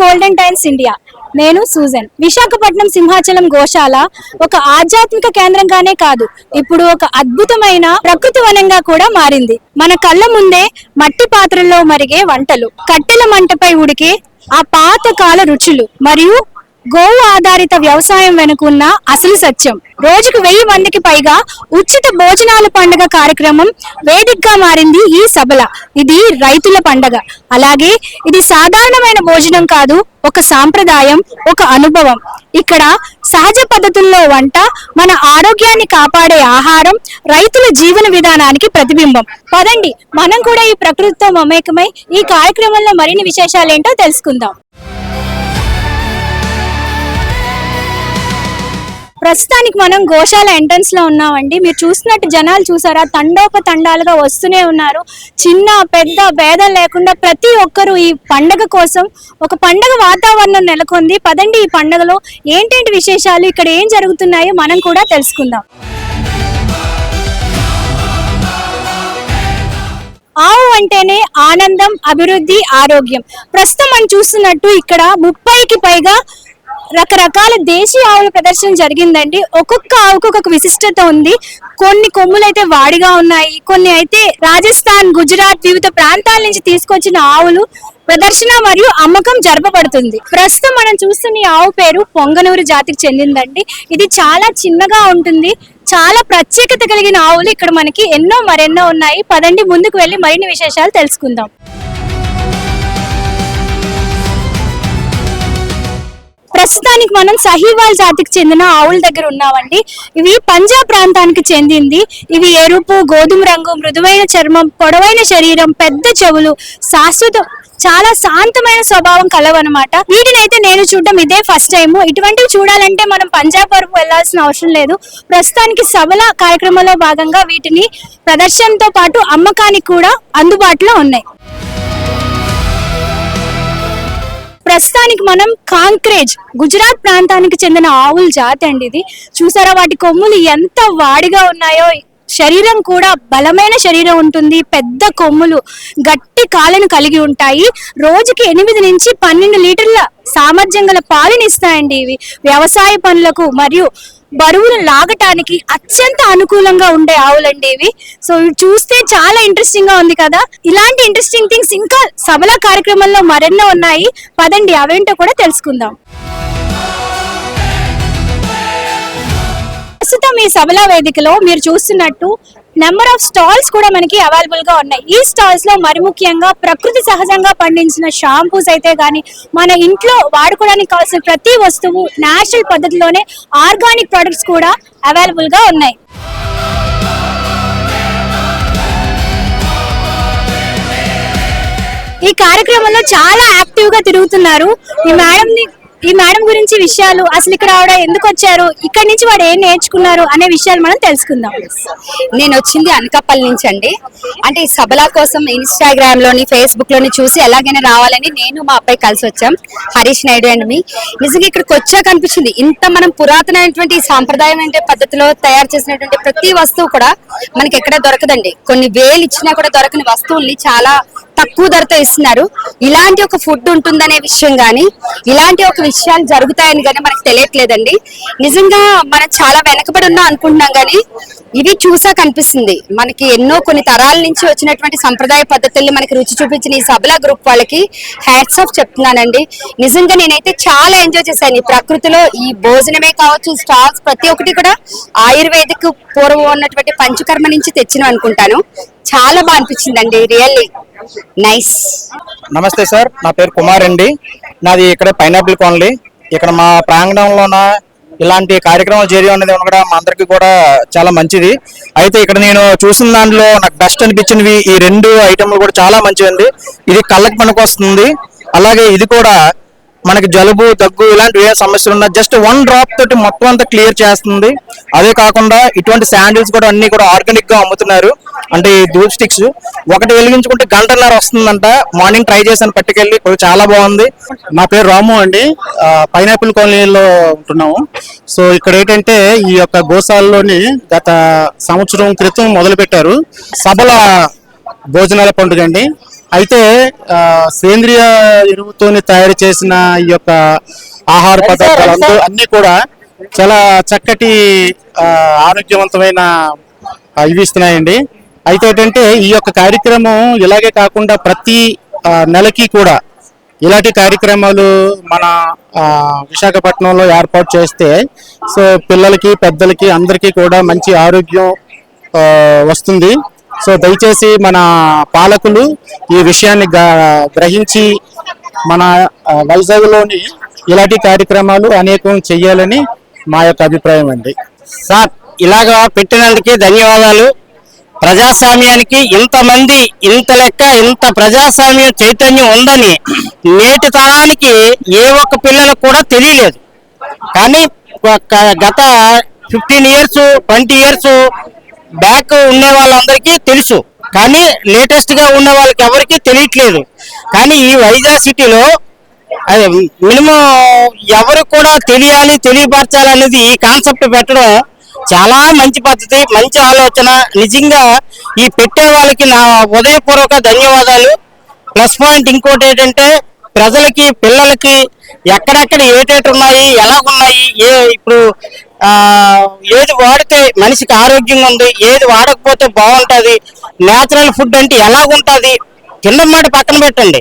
Golden times India. నేను Susan. Visakhapatnam Simhachalam గోశాల ఒక ఆధ్యాత్మిక కేంద్రంగానే కాదు, ఇప్పుడు ఒక అద్భుతమైన ప్రకృతి వనంగా కూడా మారింది. మన కళ్ళ ముందే మట్టి పాత్రల్లో మరిగే వంటలు, కట్టెల మంటపై ఉడికే ఆ పాత కాల రుచులు మరియు గోవు ఆధారిత వ్యవసాయం వెనుకున్న అసలు సత్యం. రోజుకు 1000 మందికి పైగా ఉచిత భోజనాల పండుగ కార్యక్రమం వేదికగా మారింది ఈ సభల. ఇది రైతుల పండగ. అలాగే ఇది సాధారణమైన భోజనం కాదు, ఒక సాంప్రదాయం, ఒక అనుభవం. ఇక్కడ సహజ పద్ధతుల్లో వంట, మన ఆరోగ్యాన్ని కాపాడే ఆహారం, రైతుల జీవన విధానానికి ప్రతిబింబం. పదండి, మనం కూడా ఈ ప్రకృతితో మమేకమై ఈ కార్యక్రమంలో మరిన్ని విశేషాలేంటో తెలుసుకుందాం. ప్రస్తుతానికి మనం గోశాల ఎంట్రన్స్ లో ఉన్నామండి. మీరు చూసినట్టు జనాలు చూసారా, తండోపతండాలుగా వస్తూనే ఉన్నారు. చిన్న పెద్ద భేదం లేకుండా ప్రతి ఒక్కరూ ఈ పండగ కోసం ఒక పండగ వాతావరణం నెలకొంది. పదండి, ఈ పండగలో ఏంటేంటి విశేషాలు, ఇక్కడ ఏం జరుగుతున్నాయో మనం కూడా తెలుసుకుందాం. ఆవు అంటేనే ఆనందం, అభివృద్ధి, ఆరోగ్యం. ప్రస్తుతం మనం చూస్తున్నట్టు ఇక్కడ 30కి పైగా రకరకాల దేశీయ ఆవుల ప్రదర్శన జరిగిందండి. ఒక్కొక్క ఆవుకు ఒక్కొక్క విశిష్టత ఉంది. కొన్ని కొమ్ములు అయితే వాడిగా ఉన్నాయి, కొన్ని అయితే రాజస్థాన్, గుజరాత్ వివిధ ప్రాంతాల నుంచి తీసుకొచ్చిన ఆవులు ప్రదర్శన మరియు అమ్మకం జరపబడుతుంది. ప్రస్తుతం మనం చూస్తున్న ఈ ఆవు పేరు పొంగనూరు జాతికి చెందిందండి. ఇది చాలా చిన్నగా ఉంటుంది. చాలా ప్రత్యేకత కలిగిన ఆవులు ఇక్కడ మనకి మరెన్నో ఉన్నాయి. పదండి, ముందుకు వెళ్ళి మరిన్ని విశేషాలు తెలుసుకుందాం. ప్రస్తుతానికి మనం సహీవాల్ జాతికి చెందిన ఆవుల దగ్గర ఉన్నామండి. ఇవి పంజాబ్ ప్రాంతానికి చెందింది. ఇవి ఎరుపు, గోధుమ రంగు, మృదువైన చర్మం, పొడవైన శరీరం, పెద్ద చెవులు, శాశ్వతం, చాలా శాంతమైన స్వభావం కలవన్నమాట. వీటిని అయితే నేను చూడడం ఇదే ఫస్ట్ టైం. ఇటువంటివి చూడాలంటే మనం పంజాబ్ వరకు వెళ్లాల్సిన అవసరం లేదు. ప్రస్తుతానికి సభల కార్యక్రమంలో భాగంగా వీటిని ప్రదర్శనతో పాటు అమ్మకానికి కూడా అందుబాటులో ఉన్నాయి. ప్రస్తుతానికి మనం కాంక్రేజ్, గుజరాత్ ప్రాంతానికి చెందిన ఆవుల జాతి అండి. ఇది చూసారా, వాటి కొమ్ములు ఎంత వాడిగా ఉన్నాయో. శరీరం కూడా బలమైన శరీరం ఉంటుంది. పెద్ద కొమ్ములు, గట్టి కాళ్ళను కలిగి ఉంటాయి. రోజుకి 8 నుంచి 12 లీటర్ల సామర్థ్యం గల పాలనిస్తాయండి. ఇవి వ్యవసాయ పనులకు మరియు బరువులు లాగటానికి అత్యంత అనుకూలంగా ఉండే ఆవులండి ఇవి. సో ఇవి చూస్తే చాలా ఇంట్రెస్టింగ్ గా ఉంది కదా. ఇలాంటి ఇంట్రెస్టింగ్ థింగ్స్ ఇంకా సభల కార్యక్రమంలో మరెన్నో ఉన్నాయి. పదండి, అవేంటో కూడా తెలుసుకుందాం. ప్రస్తుతం ఈ సభల వేదికలో మీరు చూస్తున్నట్టు నెంబర్ ఆఫ్ స్టాల్స్ కూడా మనకి అవైలబుల్ గా ఉన్నాయి. ఈ స్టాల్స్ లో మరి ముఖ్యంగా ప్రకృతి సహజంగా పండించిన షాంపూస్ అయితే గానీ, మన ఇంట్లో వాడుకోవడానికి కావాల్సిన ప్రతి వస్తువు నేచురల్ పద్ధతిలోనే ఆర్గానిక్ ప్రొడక్ట్స్ కూడా అవైలబుల్ గా ఉన్నాయి. ఈ కార్యక్రమంలో చాలా యాక్టివ్ గా తిరుగుతున్నారు. ఈ మేడం గురించి విషయాలు, అసలు ఇక్కడ ఆవిడ ఎందుకు వచ్చారు, ఇక్కడ నుంచి వాడు ఏం నేర్చుకున్నారు అనే విషయాలు మనం తెలుసుకుందాం. నేను వచ్చింది అనకాపల్లి నుంచి అండి. అంటే ఈ సభల కోసం ఇన్స్టాగ్రామ్ లోని, ఫేస్బుక్ లోని చూసి ఎలాగైనా రావాలని నేను మా అబ్బాయి కలిసి వచ్చాం, హరీష్ నాయుడు అండ్ మీ. నిజంగా ఇక్కడికి వచ్చాక అనిపించింది, ఇంత మనం పురాతనమైనటువంటి సాంప్రదాయం అంటే పద్ధతిలో తయారు చేసినటువంటి ప్రతి వస్తువు కూడా మనకి ఎక్కడ దొరకదండి. కొన్ని వేలు ఇచ్చినా కూడా దొరకని వస్తువుల్ని చాలా తక్కువ ధరతో ఇస్తున్నారు. ఇలాంటి ఒక ఫుడ్ ఉంటుందనే విషయం గానీ, ఇలాంటి ఒక విషయాలు జరుగుతాయని కానీ మనకు తెలియట్లేదండి. నిజంగా మనం చాలా వెనకబడి ఉన్నాం అనుకుంటున్నాం, కానీ ఇవి చూసా కనిపిస్తుంది మనకి కొన్ని తరాల నుంచి వచ్చినటువంటి సంప్రదాయ పద్ధతుల్ని మనకి రుచి చూపించిన ఈ సభల గ్రూప్ వాళ్ళకి హ్యాట్స్ ఆఫ్ చెప్తున్నానండి. నిజంగా నేనైతే చాలా ఎంజాయ్ చేశాను. ఈ ప్రకృతిలో ఈ భోజనమే కావచ్చు, స్టాల్స్ ప్రతి ఒక్కటి కూడా ఆయుర్వేదిక్ పూర్వం ఉన్నటువంటి పంచకర్మ నుంచి తెచ్చినవి అనుకుంటాను. చాలా బాగా అనిపించిందండి, రియల్లీ నైస్. నమస్తే సార్, నా పేరు కుమార్ అండి. నాది ఇక్కడ పైనాపిల్ కాలనీ. ఇక్కడ మా ప్రాంగణంలోన ఇలాంటి కార్యక్రమాలు జరిగి ఉన్నది కూడా మా అందరికి కూడా చాలా మంచిది. అయితే ఇక్కడ నేను చూసిన దాంట్లో నాకు బెస్ట్ అనిపించినవి ఈ 2 ఐటమ్లు కూడా చాలా మంచిది. ఇది కళ్ళకి పనికి వస్తుంది, అలాగే ఇది కూడా మనకి జలుబు, దగ్గు ఇలాంటి ఏ సమస్యలు ఉన్నా జస్ట్ 1 డ్రాప్ తోటి మొత్తం అంతా క్లియర్ చేస్తుంది. అదే కాకుండా ఇటువంటి శాండిల్స్ కూడా అన్ని కూడా ఆర్గానిక్ గా అమ్ముతున్నారు. అంటే ఈ ధూప్ స్టిక్స్ ఒకటి వెలిగించుకుంటే 1.5 గంట వస్తుందంట. మార్నింగ్ ట్రై చేశాను పట్టుకెళ్ళి, చాలా బాగుంది. నా పేరు రాము అండి, పైనాపిల్ కాలనీలో ఉంటున్నాము. సో ఇక్కడ ఏంటంటే ఈ యొక్క గోశాలలోని గత సంవత్సరం క్రితం మొదలు పెట్టారు సభల భోజనాల పండుగ అండి. అయితే సేంద్రియ ఎరువుతోని తయారు చేసిన ఈ యొక్క ఆహార పదార్థాలు అన్ని కూడా చాలా చక్కటి ఆరోగ్యవంతమైన ఇవి ఇస్తున్నాయండి. అయితే ఏంటంటే ఈ యొక్క కార్యక్రమం ఇలాగే కాకుండా ప్రతి నెలకి కూడా ఇలాంటి కార్యక్రమాలు మన విశాఖపట్నంలో ఏర్పాటు చేస్తే సో పిల్లలకి పెద్దలకి అందరికీ కూడా మంచి ఆరోగ్యం వస్తుంది. సో దయచేసి మన పాలకులు ఈ విషయాన్ని గ్రహించి మన వైజాగ్లోని ఇలాంటి కార్యక్రమాలు అనేకం చెయ్యాలని మా యొక్క అభిప్రాయం అండి. సార్ ఇలాగా పెట్టినందుకే ధన్యవాదాలు. ప్రజాస్వామ్యానికి ఇంతమంది ఇంత లెక్క ఇంత ప్రజాస్వామ్య చైతన్యం ఉందని నేటి తరానికి ఏ ఒక్క పిల్లలకు కూడా తెలియలేదు. కానీ గత 15 years 20 years బ్యాక్ ఉండే వాళ్ళందరికీ తెలుసు, కానీ లేటెస్ట్ గా ఉన్న వాళ్ళకి ఎవరికి తెలియట్లేదు. కానీ ఈ వైజాగ్ సిటీలో మినిమం ఎవరు కూడా తెలియపరచాలనేది ఈ కాన్సెప్ట్ పెట్టడం చాలా మంచి పద్ధతి, మంచి ఆలోచన. నిజంగా ఈ పెట్టే వాళ్ళకి నా హృదయపూర్వక ధన్యవాదాలు. ప్లస్ పాయింట్ ఇంకోటి ఏంటంటే ప్రజలకి పిల్లలకి ఎక్కడెక్కడ ఏటేటి ఉన్నాయి, ఎలాగున్నాయి, ఇప్పుడు ఏది వాడితే మనిషికి ఆరోగ్యంగా ఉంది, ఏది వాడకపోతే బాగుంటుంది, నేచురల్ ఫుడ్ అంటే ఎలాగుంటుంది, తినడం మాట పక్కన పెట్టండి,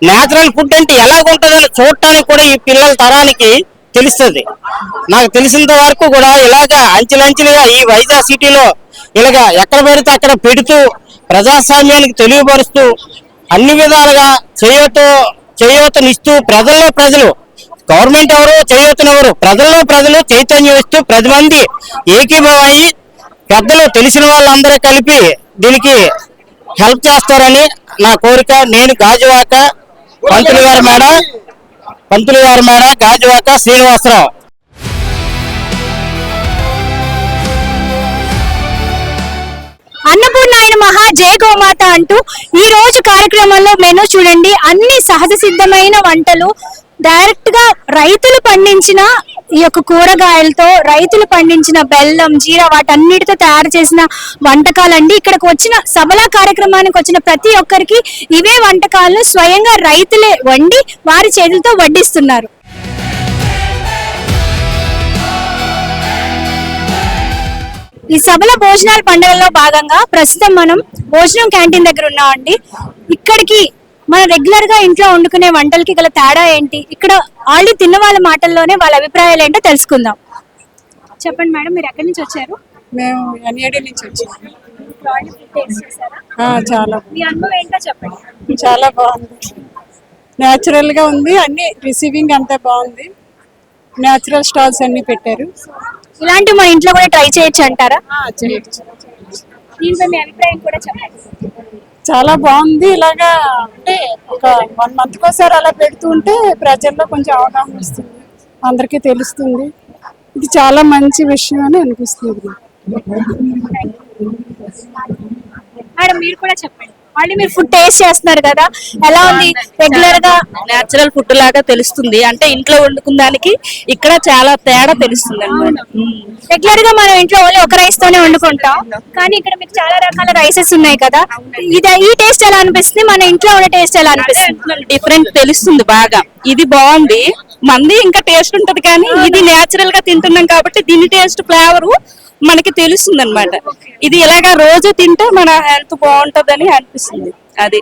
నేచురల్ ఫుడ్ అంటే ఎలాగుంటుంది అని చూడటానికి కూడా ఈ పిల్లల తరానికి తెలుస్తుంది. నాకు తెలిసినంత వరకు కూడా ఇలాగా అంచెలంచెలుగా ఈ వైజాగ్ సిటీలో ఇలాగా ఎక్కడ పడితే అక్కడ పెడుతూ ప్రజాస్వామ్యానికి తెలియపరుస్తూ అన్ని విధాలుగా చేయూతనిస్తూ ప్రజలు గవర్నమెంట్ ఎవరు చేయూతనెవరు ప్రజలు చైతన్యం ఇస్తూ 10 మంది ఏకీభవయ్యి పెద్దలు తెలిసిన వాళ్ళందరూ కలిపి దీనికి హెల్ప్ చేస్తారని నా కోరిక. నేను గాజువాక పంతులు గారి మేడ గాజువాక శ్రీనివాసరావు. అన్నపూర్ణాయన మహా జయ గోమాత అంటూ ఈ రోజు కార్యక్రమంలో మెనూ చూడండి. అన్ని సహజ సిద్ధమైన వంటలు, డైరెక్ట్ గా రైతులు పండించిన ఈ యొక్క కూరగాయలతో, రైతులు పండించిన బెల్లం, జీరా వాటన్నిటితో తయారు చేసిన వంటకాలండి. ఇక్కడికి వచ్చిన సభలా కార్యక్రమానికి వచ్చిన ప్రతి ఒక్కరికి ఇవే వంటకాలను స్వయంగా రైతులే వండి వారి చేతులతో వడ్డిస్తున్నారు. ఈ సభల భోజనాల పండుగలో భాగంగా ప్రస్తుతం మనం భోజనం క్యాంటీన్ దగ్గర ఉన్నామండి. ఇక్కడికి మనం రెగ్యులర్ గా ఇంట్లో వండుకునే వంటలకి గల తేడా ఏంటి, ఇక్కడ ఆల్రెడీ తిన్న వాళ్ళ మాటల్లోనే వాళ్ళ అభిప్రాయాలు ఏంటో తెలుసుకుందాం. చెప్పండి మేడం, మీరు ఎక్కడి నుంచి వచ్చారు? మేము ఎన్ఏడి నుంచి వచ్చాము. చేశారా? చాలా మీ అనుభవం ఏంటో చెప్పండి. చాలా బాగుంది, న్యాచురల్ గా ఉంది, అన్ని రిసీవింగ్ అంతా బాగుంది, న్యాచురల్ స్టాల్స్ అన్ని పెట్టారు. ఇలాంటివి మన ఇంట్లో కూడా ట్రై చేయొచ్చు అంటారా? చేయొచ్చు. దీంట్లో మీ అభిప్రాయం కూడా చెప్పండి. చాలా బాగుంది. ఇలాగా అంటే ఒక 1 month కోసారి అలా పెడుతూ ఉంటే ప్రజల్లో కొంచెం అవగాహన వస్తుంది, అందరికీ తెలుస్తుంది. ఇది చాలా మంచి విషయం అని అనిపిస్తుంది. మేడం మీరు కూడా చెప్పండి. మళ్ళీ మీరు ఫుడ్ టేస్ట్ చేస్తున్నారు కదా, ఎలా ఉంది? రెగ్యులర్ గా నేచురల్ ఫుడ్ లాగా తెలుస్తుంది, అంటే ఇంట్లో వండుకున్న దానికి ఇక్కడ చాలా తేడా తెలుస్తుంది అన్నమాట. రెగ్యులర్ గా మనం ఇంట్లో ఓన్లీ ఒక రైస్ తోనే వండుకుంటాం, కానీ ఇక్కడ మీకు చాలా రకాల రైసెస్ ఉన్నాయి కదా, ఈ టేస్ట్ ఎలా అనిపిస్తుంది, మన ఇంట్లో ఉండే టేస్ట్ ఎలా అనిపిస్తుంది? డిఫరెంట్ తెలుస్తుంది బాగా. ఇది బాగుంది, మంది ఇంకా టేస్ట్ ఉంటది, కానీ ఇది నేచురల్ గా తింటున్నాం కాబట్టి దీని టేస్ట్ ఫ్లేవర్ మనకి తెలుస్తుంది అనమాట. ఇది ఇలాగా రోజు తింటే మన హెల్త్ బాగుంటదని అనిపిస్తుంది. అది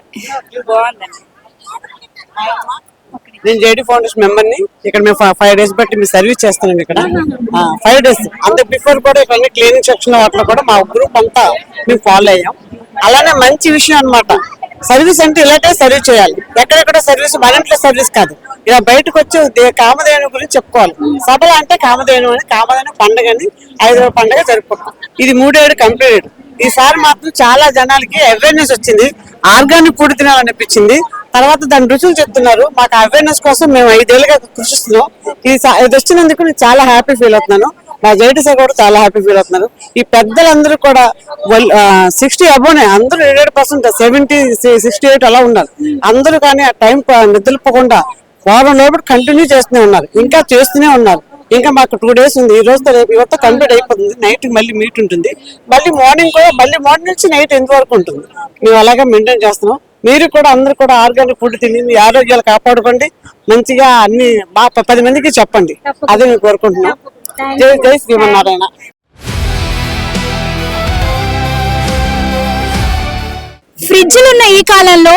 బాగుందండి. నేను జేడీ ఫౌండేషన్ మెంబర్ని. ఇక్కడ మేము 5 days బట్టి మేము సర్వీస్ చేస్తున్నాం. ఇక్కడ 5 days అంతే బిఫోర్ కూడా ఇక్కడ క్లీనింగ్ సెక్షన్ వాటిలో కూడా మా గ్రూప్ అంతా మేము ఫాలో అయ్యాం. అలానే మంచి విషయం అన్నమాట. సర్వీస్ అంటే ఇలాంటి సర్వీస్ చేయాలి. ఎక్కడెక్కడ సర్వీస్ మన ఇంట్లో సర్వీస్ కాదు, ఇలా బయటకు వచ్చి కామధేను గురించి చెప్పుకోవాలి. సభలు అంటే కామధేను పండుగని 5వ పండుగ జరుపుకుంటాం. ఇది 3 ఏడు కంప్లీట్. ఈసారి మాత్రం చాలా జనాలకి అవేర్నెస్ వచ్చింది, ఆర్గానిక్ ఫుడ్ తినాలనిపించింది. తర్వాత దాని రుచులు చెప్తున్నారు. మాకు అవేర్నెస్ కోసం మేము 5 ఏళ్ళుగా కృషిస్తున్నాం. ఇది వచ్చినందుకు నేను చాలా హ్యాపీ ఫీల్ అవుతున్నాను. మా జేడీ సార్ కూడా చాలా హ్యాపీ ఫీల్ అవుతున్నారు. ఈ పెద్దలందరూ కూడా 60 అబోనే అందరూ 100%, 70, 68 అలా ఉన్నారు అందరూ. కానీ ఆ టైం నిద్రపోకుండా వారం లోపల కంటిన్యూ చేస్తూనే ఉన్నారు, ఇంకా చేస్తూనే ఉన్నారు. ఇంకా మాకు 2 days ఉంది. ఈ రోజుతో రేపు ఇవతో కంప్లీట్ అయిపోతుంది. నైట్ మళ్ళీ మీట్ ఉంటుంది, మళ్ళీ మార్నింగ్ కూడా, మళ్ళీ మార్నింగ్ నుంచి నైట్ 8 వరకు ఉంటుంది. మేము అలాగే మెయింటైన్ చేస్తున్నాం. మీరు కూడా అందరూ కూడా ఆర్గానిక్ ఫుడ్ తిని మీ ఆరోగ్యాలు కాపాడుకోండి, మంచిగా అన్ని బాగా 10 మందికి చెప్పండి. అదే మేము కోరుకుంటున్నాం. జై జై శ్రీమన్నారాయణ. ఫ్రిడ్జ్లు ఉన్న ఈ కాలంలో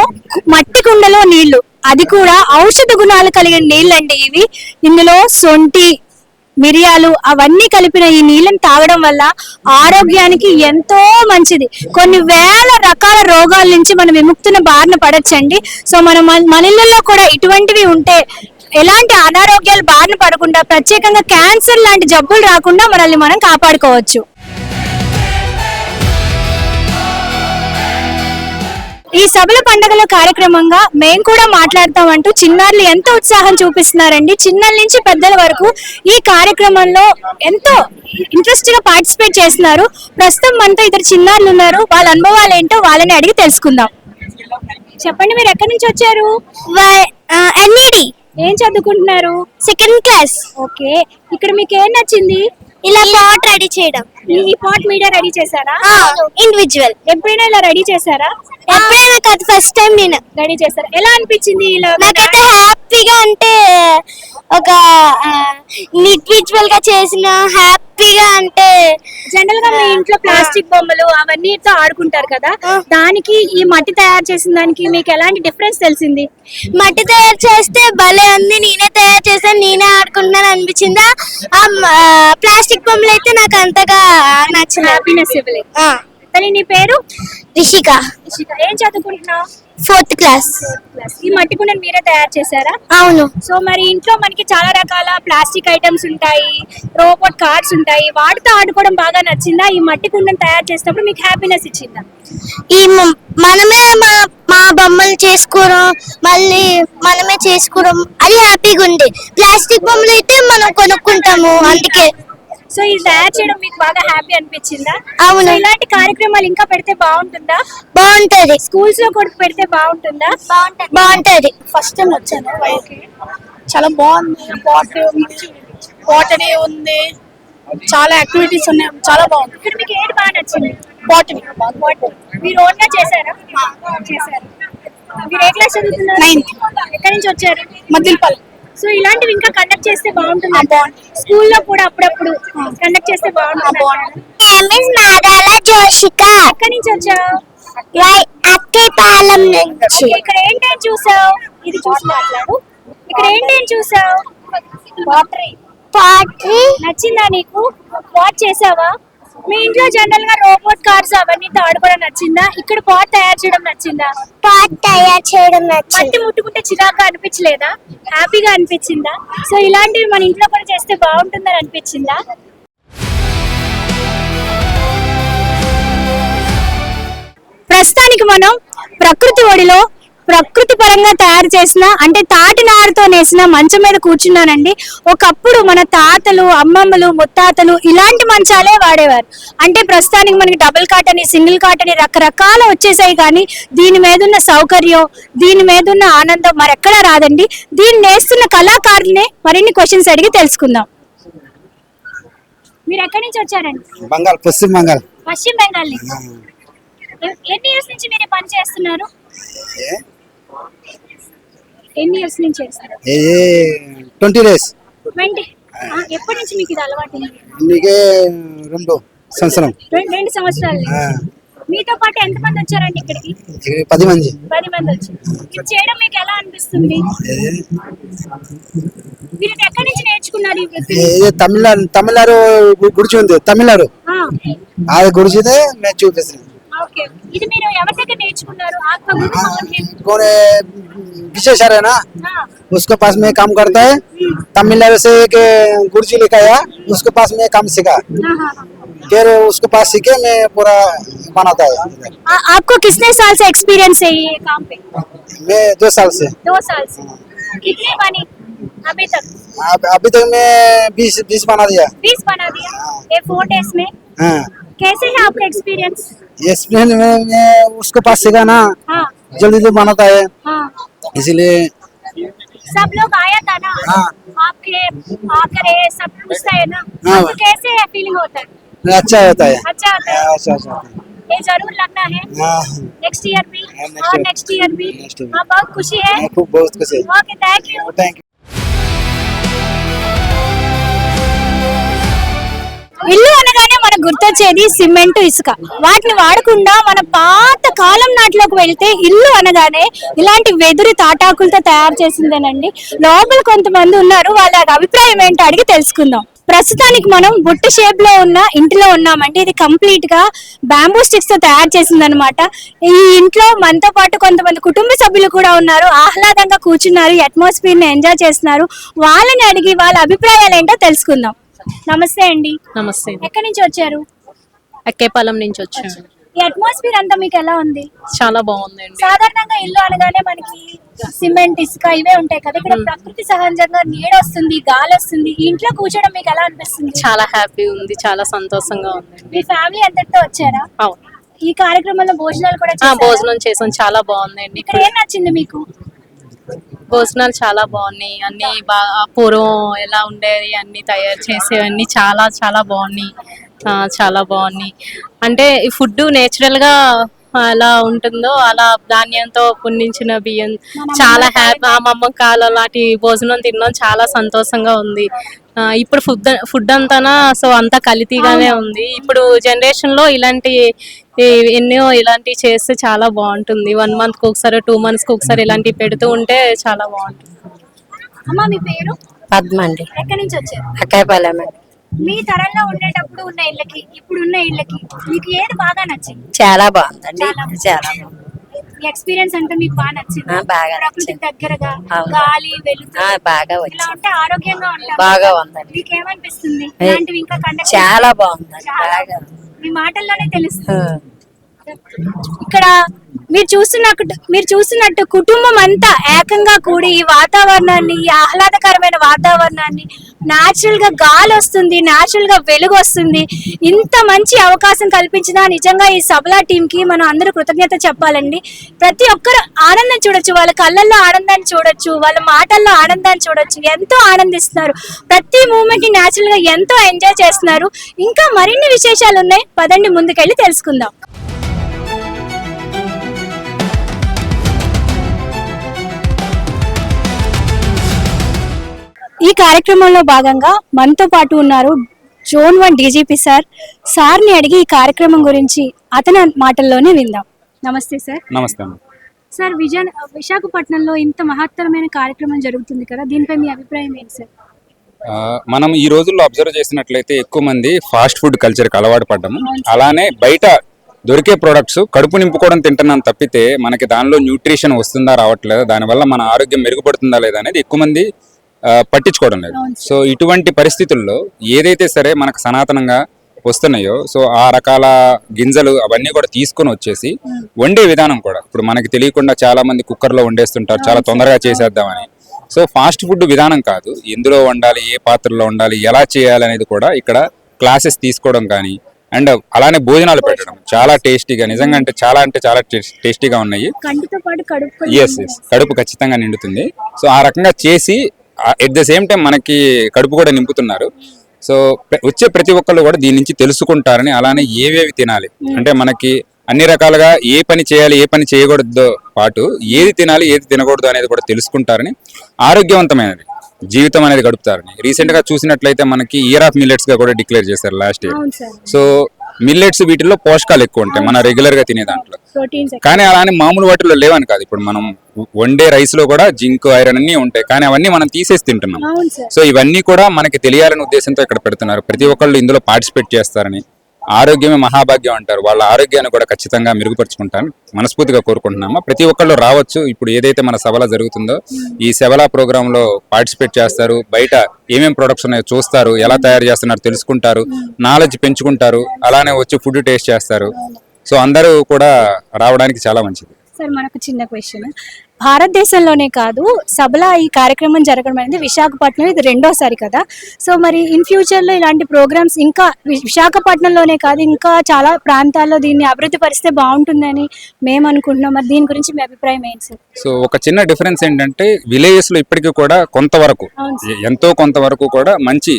మట్టి కుండలో నీళ్లు, అది కూడా ఔషధ గుణాలు కలిగిన నీళ్ళండి ఇవి. ఇందులో సొంటి, మిరియాలు అవన్నీ కలిపిన ఈ నీళ్ళని తాగడం వల్ల ఆరోగ్యానికి ఎంతో మంచిది. కొన్ని వేల రకాల రోగాల నుంచి మనం విముక్తిన బారిన పడొచ్చండి. సో మన ఇళ్ళల్లో కూడా ఇటువంటివి ఉంటే ఎలాంటి అనారోగ్యాలు బారిన పడకుండా, ప్రత్యేకంగా క్యాన్సర్ లాంటి జబ్బులు రాకుండా మనల్ని మనం కాపాడుకోవచ్చు. ఈ సభల పండుగల కార్యక్రమంగా మేము కూడా మాట్లాడతామంటూ చిన్నారులు ఎంతో ఉత్సాహం చూపిస్తున్నారండి. చిన్నల నుంచి పెద్దల వరకు ఈ కార్యక్రమంలో ఎంతో ఇంట్రెస్ట్ గా పార్టిసిపేట్ చేస్తున్నారు. ప్రస్తుతం మనతో ఇద్దరు చిన్నారులు ఉన్నారు. వాళ్ళ అనుభవాలు ఏంటో వాళ్ళని అడిగి తెలుసుకుందాం. చెప్పండి, మీరు ఎక్కడి నుంచి వచ్చారు? ఎన్ఈడి ఏం చదువుకుంటున్నారు? Second class. ఓకే, ఇక్కడ మీకు ఏం నచ్చింది? ఇలా పాట్ రెడీ చేయడం. ఈ పాట్ మీడియా రెడీ చేశారా? ఇండివిజువల్. ఎప్పుడైనా ఇలా రెడీ చేశారా? ఎప్పుడైనా కాదు, ఫస్ట్ టైం నేను రెడీ చేశారా? ఎలా అనిపించింది? ఇలా నాకైతే హ్యాపీగా, అంటే ఒక ఇండివిజువల్ గా చేసిన హ్యాపీగా, అంటే జనరల్ గా మీ ఇంట్లో ప్లాస్టిక్ బొమ్మలు అవన్నీతో ఆడుకుంటారు కదా, దానికి ఈ మట్టి తయారు చేసిన దానికి మీకు ఎలాంటి డిఫరెన్స్ తెలిసింది? మట్టి తయారు చేస్తే భలే ఉంది, నేనే తయారు చేశాను, నేనే ఆడుకుంటున్నాను అనిపించిందా. ప్లాస్టిక్ బొమ్మలు అయితే నాకు అంతగా నచ్చలేదు. హ్యాపీనెస్ ఇవ్వలేదు. కానీ నీ పేరు? రిషిక. ఏం చదువుకుంటున్నావు? 4th class. ఈ మట్టి కుండను మీరే తయారు చేశారా? అవును. సో మరి ఇంట్లో మనకి చాలా రకాల ప్లాస్టిక్ ఐటమ్స్ ఉంటాయి, రోబోట్ కార్స్ ఉంటాయి, వాటితో ఆడుకోవడం బాగా నచ్చిందా? ఈ మట్టి కుండను తయారు చేసినప్పుడు మీకు హ్యాపీనెస్ ఇచ్చిందా? మనమే మా బొమ్మలు చేసుకోవడం, మళ్ళీ మనమే చేసుకోవడం, అది హ్యాపీగా ఉంది. ప్లాస్టిక్ బొమ్మలు అయితే మనం కొనుక్కుంటాము, అందుకే. సో ఇది తయారు చేయడం మీకు బాగా హ్యాపీ అనిపించిందా? అవును. సో ఇలాంటి కార్యక్రమాలు ఇంకా పెడితే బాగుంటుందా? బాగుంటది. స్కూల్స్ లో కూడా పెడితే బాగుంటుందా? బాగుంటది. ఫస్ట్ టైం వచ్చాను. చాలా బాగుంది. బాటనీ ఉంది, చాలా యాక్టివిటీస్ ఉన్నాయి, చాలా బాగుంది. ఇక్కడ మీకు ఏది బాగా నచ్చింది? బాటనీ. మీరు ఓన్ గా చేశారా? చేశారు. మీరు ఏ క్లాస్ చదువుతున్నారు? 9th. ఎక్కడి నుంచి వచ్చారు? మద్దిలపల్లి. సో ఇలాంటివి ఇంకా కండక్ట్ చేస్తే బాగుంటుంది. స్కూల్లో కూడా అప్పుడప్పుడు కండక్ట్ చేస్తే బాగుంటుంది. నాగాల జోషిక. ఎక్కడి నుంచి వచ్చావు? అక్కేపాలెం నుంచి. ఇక్కడ ఏంటేం చూసావు? ఇది చూసి మాట్లాడు. ఇక్కడ ఏంటేం చూసావు? పాటరీ. నచ్చిందా నీకు? వాచ్ చేసావా? మీ ఇంట్లో జనరల్ గా రోబోట్ కార్స్ అవన్నీ ఆడుకోవడం నచ్చిందా? ఇక్కడ పాట్ తయారు చేయడం నచ్చిందా? పాట్ తయారు చేయడం నచ్చింది. మట్టి ముట్టుకుంటే చిరాగా అనిపించలేదా? హ్యాపీగా అనిపించిందా? సో ఇలాంటివి మన ఇంట్లో కూడా చేస్తే బాగుంటుందని అనిపించిందా? ప్రస్తుతానికి మనం ప్రకృతి ఒడిలో ప్రకృతి పరంగా తయారు చేసిన, అంటే తాటి నారుతో నేసిన మంచం మీద కూర్చున్నానండి. ఒకప్పుడు మన తాతలు, అమ్మమ్మలు, ముత్తాతలు ఇలాంటి మంచాలే వాడేవారు. అంటే ప్రస్తుతానికి మనకి డబుల్ కాట్ అని, సింగిల్ కాట్ అని రకరకాల వచ్చేసాయి, కానీ దీని మీద ఉన్న సౌకర్యం, దీని మీద ఉన్న ఆనందం మరెక్కడా రాదండి. దీన్ని నేస్తున్న కళాకారులనే మరిన్ని క్వశ్చన్స్ అడిగి తెలుసుకుందాం. మీరు ఎక్కడి నుంచి వచ్చారండి? బెంగాల్, పశ్చిమ బెంగాల్. పశ్చిమ బెంగాల్ నుంచి. ఎన్ని ఇయర్స్ నుంచి మీరు పని చేస్తున్నారు? ఎన్ని ఇయర్స్ నుంచి చేస్తారు? 20 days. 20. ఎప్పటి నుంచి మీకు ఇది అలవాటు? నీకే 2 సంవత్సరం. 2 సంవత్సరాలు. మీతో పాటు ఎంతమంది వచ్చారండి ఇక్కడికి? 10 మంది. 10 మంది వచ్చారు. ఇది చేయడం మీకు ఎలా అనిపిస్తుంది? మీరు ఎక్కడి నుంచి నేర్చుకున్నారు ఈ వృత్తి? తమిళనాడు గుడిచి ఉంది, తమిళనాడు అది గుడిచిదే మేము చూపిస్తున్నాం. ఓకే, ఇది మీరు ఎవరి దగ్గర నేర్చుకున్నారు? विशेष है ना, उसके पास में काम करता है। तमिलनाडु से एक गुरुजी लेकर आया, उसके पास में काम सीखा, फिर उसके पास सीखे मैं पूरा बनाता है। आपको कितने साल से एक्सपीरियंस है ये काम पे? मैं 2 साल से। 2 साल से। कितने बनी अभी तक? अभी तक मैं 20 बना दिया। 20 बना दिया ये 4 days में? हाँ। कैसे है आपका एक्सपीरियंस? एक्सपीरियंस में मैं उसके पास सीखा ना, हाँ जल्दी तो बनाता है, हाँ, इसीलिए सब लोग आया था ना, हाँ। आपके आकर ये सब पूछता है ना, हाँ। तो कैसे फीलिंग होता है? अच्छा होता है। अच्छा होता है। अच्छा अच्छा। ये जरूर लगना है हाँ नेक्स्ट ईयर भी next और year. नेक्स्ट ईयर भी Next year. हाँ बहुत खुशी है खूब बहुत खुश है okay thank you thank you ఇల్లు అనగానే మనకు గుర్తొచ్చేది సిమెంట్ ఇసుక వాటిని వాడకుండా మన పాత కాలం నాటిలోకి వెళ్తే ఇల్లు అనగానే ఇలాంటి వెదురు తాటాకులతో తయారు చేసిందేనండి లోపల కొంతమంది ఉన్నారు వాళ్ళ అభిప్రాయం ఏంటో అడిగి తెలుసుకుందాం ప్రస్తుతానికి మనం బుట్ట షేప్ లో ఉన్న ఇంటిలో ఉన్నామంటే ఇది కంప్లీట్ గా బ్యాంబూ స్టిక్స్ తో తయారు చేసిందనమాట ఈ ఇంట్లో మనతో పాటు కొంతమంది కుటుంబ సభ్యులు కూడా ఉన్నారు ఆహ్లాదంగా కూర్చున్నారు అట్మాస్ఫియర్ ని ఎంజాయ్ చేస్తున్నారు వాళ్ళని అడిగి వాళ్ళ అభిప్రాయాలు ఏంటో తెలుసుకుందాం నమస్తే అండి నమస్తే ఎక్కడి నుంచి వచ్చారు అక్కేపాలెం నుంచి వచ్చాను. ఈ అట్మాస్ఫియర్ అంతా మీకు ఎలా ఉంది చాలా బాగుందండి. సాధారణంగా ఇల్లు అనగానే మనకి సిమెంట్ ఇసుక ఇవే ఉంటాయి కదా ఇక్కడ ప్రకృతి సహజంగా నీడ వస్తుంది గాలి వస్తుంది ఈ ఇంట్లో కూర్చోవడం మీకు ఎలా అనిపిస్తుంది చాలా హ్యాపీ ఉంది, చాలా సంతోషంగా ఉంది. మీ ఫ్యామిలీ అంతటితో వచ్చారా అవును, ఈ కార్యక్రమంలో భోజనాలు కూడా ఆ, చేశారా? భోజనం చేసాం, చాలా బాగుందండి. ఇక్కడ ఏం నచ్చింది మీకు భోజనాలు చాలా బాగున్నాయి, అన్ని బాగా పూర్వం ఎలా ఉండేది అన్ని తయారు చేసేవన్నీ చాలా చాలా బాగున్నాయి. చాలా బాగున్నాయి అంటే ఈ ఫుడ్ నేచురల్ గా ఎలా ఉంటుందో అలా ధాన్యంతో పుండించిన బియ్యం చాలా హ్యాపీ. మమ్మకాలు అలాంటి భోజనం తిన్నాం, చాలా సంతోషంగా ఉంది. ఇప్పుడు ఫుడ్ అంతా సో అంతా కల్తీగానే ఉంది. ఇప్పుడు జనరేషన్ లో ఇలాంటి ఎన్నో ఇలాంటివి చేస్తే చాలా బాగుంటుంది. 1 month కి ఒకసారి 2 months కి ఒకసారి ఇలాంటివి పెడుతూ ఉంటే చాలా బాగుంటుంది. అమ్మా మీ పేరు పద్మ అండి, ఎక్కడి నుంచి వచ్చారు అక్కేపాలెం అండి. మీ తరంలో ఉండేటప్పుడు ఉన్న ఇళ్ళకి ఇప్పుడు ఉన్న ఇళ్ళకి మీకు ఏది బాగా నచ్చింది చాలా బాగుందండి, చాలా చాలా బాగుంది. మీ ఎక్స్పీరియన్స్ అంటే మీకు బాగా నచ్చింది బాగా ప్రకృతికి దగ్గరగా అవును. గాలి వెలుతురు బాగా ఇలా వచ్చింది, ఉంటే ఆరోగ్యంగా ఉంటాం బాగా ఉందండి. మీకు ఏమనిపిస్తుంది ఇలాంటివి ఇంకా కండక్ట్ చాలా బాగుందండి, చాలా. బాగా మీ మాటల్లోనే తెలుస్తుంది ఇక్కడ మీరు చూస్తున్నట్టు కుటుంబం అంతా ఏకంగా కూడి ఈ వాతావరణాన్ని ఈ ఆహ్లాదకరమైన వాతావరణాన్ని నాచురల్ గా గాలి వస్తుంది, నాచురల్ గా వెలుగు వస్తుంది. ఇంత మంచి అవకాశం కల్పించిన నిజంగా ఈ సబలా టీం కి మనం అందరూ కృతజ్ఞత చెప్పాలండి. ప్రతి ఒక్కరు ఆనందం చూడొచ్చు, వాళ్ళ కళ్ళల్లో ఆనందాన్ని చూడొచ్చు, వాళ్ళ మాటల్లో ఆనందాన్ని చూడొచ్చు. ఎంతో ఆనందిస్తున్నారు, ప్రతి మూమెంట్ ని నాచురల్ గా ఎంతో ఎంజాయ్ చేస్తున్నారు. ఇంకా మరిన్ని విశేషాలు ఉన్నాయి, పదండి ముందుకెళ్ళి తెలుసుకుందాం. ఈ కార్యక్రమంలో భాగంగా మనతో పాటు ఉన్నారు జోన్ 1 డీజీపీ సార్ని అడిగి ఈ కార్యక్రమం గురించి అతని మాటల్లోనే విందాం. నమస్తే సార్. నమస్తే. సార్ విశాఖపట్నంలో ఇంత మహత్తరమైన కార్యక్రమం జరుగుతుంది కదా, దీనిపై మీ అభిప్రాయం ఏంటి సార్? మనం ఈ రోజుల్లో అబ్జర్వ్ చేసినట్లయితే ఎక్కువ మంది ఫాస్ట్ ఫుడ్ కల్చర్కి అలవాటు పడ్డాము. అలానే బయట దొరికే ప్రొడక్ట్స్ కడుపు నింపుకోవడం తింటున్నాం తప్పితే మనకి దానిలో న్యూట్రిషన్ వస్తుందా రావట్లేదా, దానివల్ల మన ఆరోగ్యం మెరుగుపడుతుందా లేదా అనేది ఎక్కువ మంది పట్టించుకోవడం లేదు. సో ఇటువంటి పరిస్థితుల్లో ఏదైతే సరే మనకు సనాతనంగా వస్తున్నాయో సో ఆ రకాల గింజలు అవన్నీ కూడా తీసుకొని వచ్చేసి వండే విధానం కూడా ఇప్పుడు మనకి తెలియకుండా చాలా మంది కుక్కర్లో వండేస్తుంటారు చాలా తొందరగా చేసేద్దామని. సో ఫాస్ట్ ఫుడ్ విధానం కాదు, ఎందులో వండాలి, ఏ పాత్రలో వండాలి, ఎలా చేయాలి అనేది కూడా ఇక్కడ క్లాసెస్ తీసుకోవడం కానీ అండ్ అలానే భోజనాలు పెట్టడం చాలా టేస్టీగా, నిజంగా అంటే చాలా టేస్టీగా ఉన్నాయి. ఎస్ కడుపు ఖచ్చితంగా నిండుతుంది. సో ఆ రకంగా చేసి ఎట్ ద సేమ్ టైం మనకి కడుపు కూడా నింపుతున్నారు. సో వచ్చే ప్రతి ఒక్కళ్ళు కూడా దీని నుంచి తెలుసుకుంటారని, అలానే ఏవేవి తినాలి అంటే మనకి అన్ని రకాలుగా ఏ పని చేయాలి ఏ పని చేయకూడదో పాటు ఏది తినాలి ఏది తినకూడదు అనేది కూడా తెలుసుకుంటారని, ఆరోగ్యవంతమైనది జీవితం అనేది గడుపుతారని. రీసెంట్ గా చూసినట్లయితే మనకి ఇయర్ ఆఫ్ మిల్లెట్స్ గా కూడా డిక్లేర్ చేశారు లాస్ట్ ఇయర్. సో మిల్లెట్స్ వీటిల్లో పోషకాలు ఎక్కువ ఉంటాయి మన రెగ్యులర్ గా తినే దాంట్లో, కానీ అలానే మామూలు వాటిలో లేవని కాదు. ఇప్పుడు మనం వండే రైస్ లో కూడా జింక్ ఐరన్ అన్ని ఉంటాయి, కానీ అవన్నీ మనం తీసేసి తింటున్నాం. సో ఇవన్నీ కూడా మనకి తెలియాలనే ఉద్దేశంతో ఇక్కడ పెడుతున్నారు. ప్రతి ఒక్కళ్ళు ఇందులో పార్టిసిపేట్ చేస్తారని, ఆరోగ్యమే మహాభాగ్యం అంటారు, వాళ్ళ ఆరోగ్యాన్ని కూడా ఖచ్చితంగా మెరుగుపరుచుకుంటారని మనస్ఫూర్తిగా కోరుకుంటున్నాము. ప్రతి ఒక్కళ్ళు రావచ్చు. ఇప్పుడు ఏదైతే మన సభల జరుగుతుందో ఈ సభల ప్రోగ్రామ్ లో పార్టిసిపేట్ చేస్తారు, బయట ఏమేమి ప్రొడక్ట్స్ ఉన్నాయో చూస్తారు, ఎలా తయారు చేస్తున్నారు తెలుసుకుంటారు, నాలెడ్జ్ పెంచుకుంటారు, అలానే వచ్చి ఫుడ్ టేస్ట్ చేస్తారు. సో అందరూ కూడా రావడానికి చాలా మంచిది. సార్ మనకు చిన్న క్వశ్చన్, భారతదేశంలోనే కాదు సభలా ఈ కార్యక్రమం జరగడం అనేది విశాఖపట్నం ఇది రెండోసారి కదా, సో మరి ఇన్ ఫ్యూచర్ లో ఇలాంటి ప్రోగ్రామ్స్ ఇంకా విశాఖపట్నంలోనే కాదు ఇంకా చాలా ప్రాంతాల్లో దీన్ని అభివృద్ధి పరిస్తే బాగుంటుందని మేము అనుకుంటున్నాం. మరి దీని గురించి మీ అభిప్రాయం ఏంటి సార్? సో ఒక చిన్న డిఫరెన్స్ ఏంటంటే విలేజెస్ లో ఇప్పటికీ కూడా కొంతవరకు ఎంతో కొంతవరకు కూడా మంచి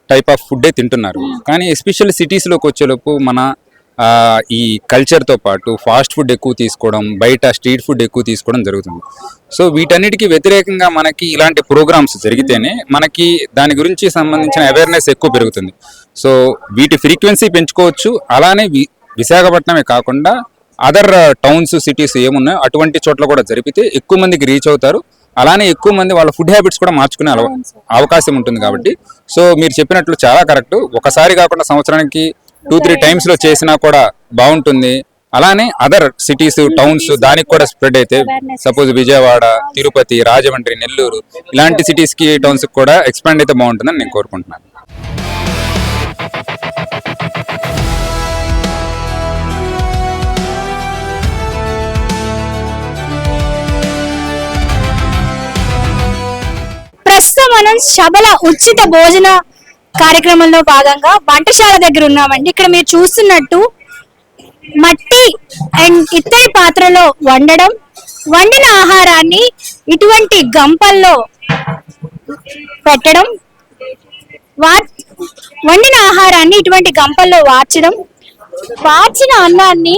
టైప్ ఆఫ్ ఫుడ్ తింటున్నారు, కానీ ఎస్పెషల్లీ సిటీస్ లోకి వచ్చేలోపు మన ఈ కల్చర్తో పాటు ఫాస్ట్ ఫుడ్ ఎక్కువ తీసుకోవడం, బయట స్ట్రీట్ ఫుడ్ ఎక్కువ తీసుకోవడం జరుగుతుంది. సో వీటన్నిటికీ వ్యతిరేకంగా మనకి ఇలాంటి ప్రోగ్రామ్స్ జరిగితేనే మనకి దాని గురించి సంబంధించిన అవేర్నెస్ ఎక్కువ పెరుగుతుంది. సో వీటి ఫ్రీక్వెన్సీ పెంచుకోవచ్చు. అలానే విశాఖపట్నమే కాకుండా అదర్ టౌన్స్, సిటీస్ ఏమున్నాయో అటువంటి చోట్ల కూడా జరిపితే ఎక్కువ మందికి రీచ్ అవుతారు. అలానే ఎక్కువ మంది వాళ్ళ ఫుడ్ హ్యాబిట్స్ కూడా మార్చుకునే అవకాశం ఉంటుంది. కాబట్టి సో మీరు చెప్పినట్లు చాలా కరెక్ట్. ఒకసారి కాకుండా సంవత్సరానికి 2-3 times లో చేసినా కూడా బాగుంటుంది. అలానే అదర్ సిటీస్, టౌన్స్ దానికి కూడా స్ప్రెడ్ అయితే సపోజ్ విజయవాడ, తిరుపతి, రాజమండ్రి, నెల్లూరు ఇలాంటి సిటీస్ కి, టౌన్స్ కి కూడా ఎక్స్పాండ్ అయితే బాగుంటుందని నేను కోరుకుంటున్నాను. ప్రస్తుతం మనం శబల ఉచిత భోజన కార్యక్రమంలో భాగంగా వంటశాల దగ్గర ఉన్నామండి. ఇక్కడ మీరు చూస్తున్నట్టు మట్టి అండ్ ఇత్తడి పాత్రలో వండిన ఆహారాన్ని ఇటువంటి గంపల్లో పెట్టడం, వండిన ఆహారాన్ని ఇటువంటి గంపల్లో వార్చిన అన్నాన్ని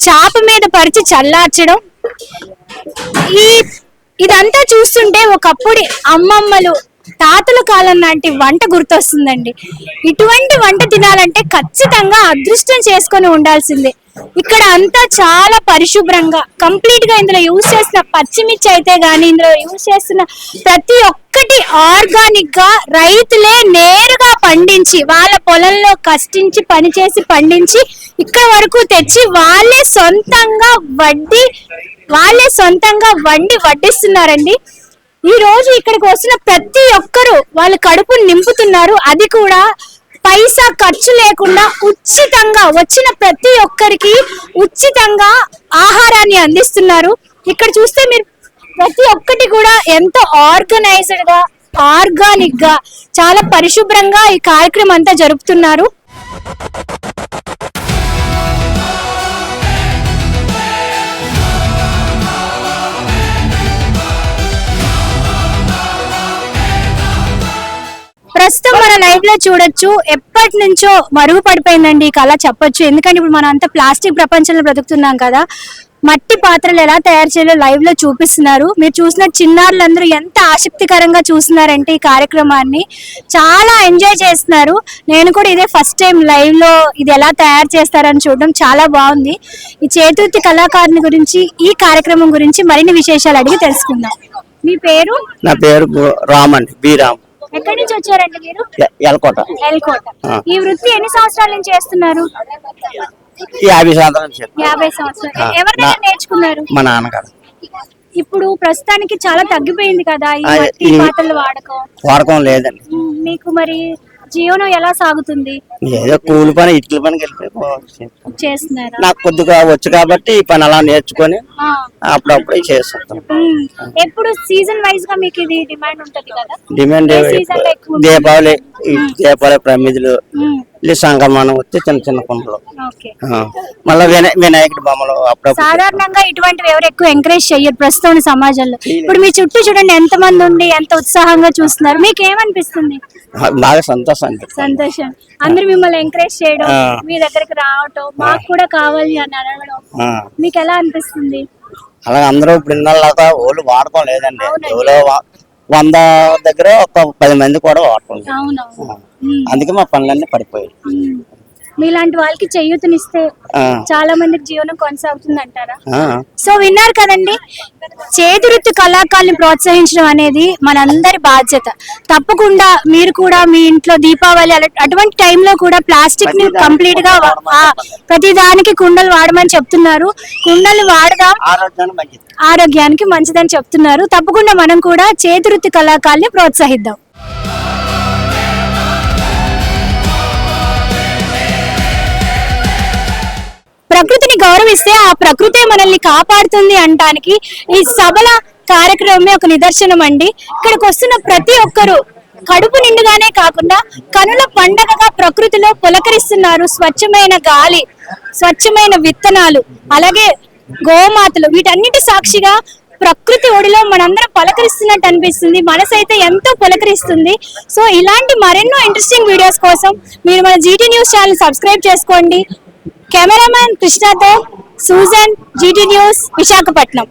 చాప మీద పరిచి చల్లార్చడం. ఇదంతా చూస్తుంటే ఒకప్పుడు అమ్మమ్మలు, తాతల కాలం నాటి వంట గుర్తొస్తుందండి. ఇటువంటి వంట తినాలంటే ఖచ్చితంగా అదృష్టం చేసుకొని ఉండాల్సిందే. ఇక్కడ అంతా చాలా పరిశుభ్రంగా, కంప్లీట్ గా ఇందులో యూజ్ చేసిన పచ్చిమిర్చి అయితే గానీ, ఇందులో యూజ్ చేసిన ప్రతి ఒక్కటి ఆర్గానిక్ గా రైతులే నేరుగా పండించి, వాళ్ళ పొలంలో కష్టించి పనిచేసి పండించి ఇక్కడ వరకు తెచ్చి వాళ్ళే సొంతంగా వండి వడ్డిస్తున్నారండి. ఈ రోజు ఇక్కడికి వచ్చిన ప్రతి ఒక్కరు వాళ్ళ కడుపు నింపుతున్నారు. అది కూడా పైసా ఖర్చు లేకుండా ఉచితంగా, వచ్చిన ప్రతి ఒక్కరికి ఉచితంగా ఆహారాన్ని అందిస్తున్నారు. ఇక్కడ చూస్తే మీరు ప్రతి ఒక్కటి కూడా ఎంతో ఆర్గనైజ్డ్ గా, ఆర్గానిక్ గా, చాలా పరిశుభ్రంగా ఈ కార్యక్రమం అంతా జరుపుతున్నారు. ప్రస్తుతం మన లైవ్ లో చూడొచ్చు, ఎప్పటి నుంచో మరుగుపడిపోయిందండి ఈ కళ చెప్పొచ్చు. ఎందుకంటే ఇప్పుడు మనం అంతా ప్లాస్టిక్ ప్రపంచంలో బ్రతుకుతున్నాం కదా. మట్టి పాత్రలు ఎలా తయారు చేయాలో లైవ్ లో చూపిస్తున్నారు. మీరు చూసిన చిన్నారులందరూ ఎంత ఆసక్తికరంగా చూస్తున్నారంటే ఈ కార్యక్రమాన్ని చాలా ఎంజాయ్ చేస్తున్నారు. నేను కూడా ఇదే ఫస్ట్ టైం లైవ్ లో ఇది ఎలా తయారు చేస్తారని చూడడం చాలా బాగుంది. ఈ చేతివృత్తి కళాకారుని గురించి, ఈ కార్యక్రమం గురించి మరిన్ని విశేషాలు అడిగి తెలుసుకుందాం. మీ పేరు? నా పేరు రామ్ అండి, బి రామ్. ఎక్కడి నుంచి వచ్చారండి మీరు? ఎల్కోట. ఈ వృత్తి ఎన్ని సంవత్సరాల నుంచి చేస్తున్నారు? 50 సంవత్సరాలు. 50 సంవత్సరాలు. ఎవరి దగ్గర నేర్చుకున్నారు? మా నాన్నగారు. ఇప్పుడు ప్రస్తుతానికి చాలా తగ్గిపోయింది కదా ఈ మట్టి పాత్రల వాడకం లేదండి. మీకు మరి జీవనం ఎలా సాగుతుంది? ఏదో కూలి పని, ఇట్ల పనికి చేస్తున్నారు. నాకు కొద్దిగా వచ్చు కాబట్టి ఈ పని అలా నేర్చుకొని అప్పుడప్పుడు చేస్తుంటాం. ఎప్పుడు సీజన్ వైజ్ గా మీకు ఇది డిమాండ్ ఉంటది కదా? డిమాండ్ దీపావళి, ప్రమిదులు, సంక్రమణం వచ్చి చిన్న చిన్న కుండలు, మళ్ళీ వినాయకుడి బొమ్మలు. అప్పుడు సాధారణంగా ఇటువంటివి ఎవరు ఎక్కువ ఎంకరేజ్ చెయ్యరు ప్రస్తుతం సమాజంలో. ఇప్పుడు మీ చుట్టూ చూడండి ఎంత మంది ఉండి ఎంత ఉత్సాహంగా చూస్తున్నారు. మీకు ఏమనిపిస్తుంది? బాగా సంతోషం. అందరూ మిమ్మల్ని ఎంకరేజ్ చేయడం, మీ దగ్గరకు రావటం, మాకు కూడా కావాలి అని అడగడం మీకు ఎలా అనిపిస్తుంది? అలా అందరూ ఇప్పుడు ఇన్నాళ్ళగా ఓళ్ళు వాడకం లేదండి. 100 దగ్గర ఒక 10 మంది కూడా వాడకం లేదు. అందుకే మా పనులన్నీ పడిపోయాయి. మీలాంటి వాళ్ళకి చేయూతనిస్తే చాలా మందికి జీవనం కొనసాగుతుంది అంటారా? సో విన్నారు కదండి, చేతివృత్తి కళాకారుల్ని ప్రోత్సహించడం అనేది మనందరి బాధ్యత. తప్పకుండా మీరు కూడా మీ ఇంట్లో దీపావళి అటువంటి టైంలో కూడా ప్లాస్టిక్ ని కంప్లీట్ గా ప్రతి దానికి కుండలు వాడమని చెప్తున్నారు. కుండలు వాడదాం, ఆరోగ్యానికి మంచిదని చెప్తున్నారు. తప్పకుండా మనం కూడా చేతివృత్తి కళాకారుల్ని ప్రోత్సహిద్దాం. ప్రకృతిని గౌరవిస్తే ఆ ప్రకృతే మనల్ని కాపాడుతుంది అనడానికి ఈ సభల కార్యక్రమమే ఒక నిదర్శనం అండి. ఇక్కడికి వస్తున్న ప్రతి ఒక్కరూ కడుపు నిండుగానే కాకుండా కనుల పండగగా ప్రకృతిలో పులకరిస్తున్నారు. స్వచ్ఛమైన గాలి, స్వచ్ఛమైన విత్తనాలు, అలాగే గోమాతలు, వీటన్నిటి సాక్షిగా ప్రకృతి ఒడిలో మనందరం పలకరిస్తున్నట్టు అనిపిస్తుంది. మనసు అయితే ఎంతో పులకరిస్తుంది. సో ఇలాంటి మరెన్నో ఇంట్రెస్టింగ్ వీడియోస్ కోసం మీరు మన జీటీ న్యూస్ ఛానల్ సబ్స్క్రైబ్ చేసుకోండి. కెమెరామ్యాన్ కృష్ణతో సూజన్, జీటీ న్యూస్, విశాఖపట్నం.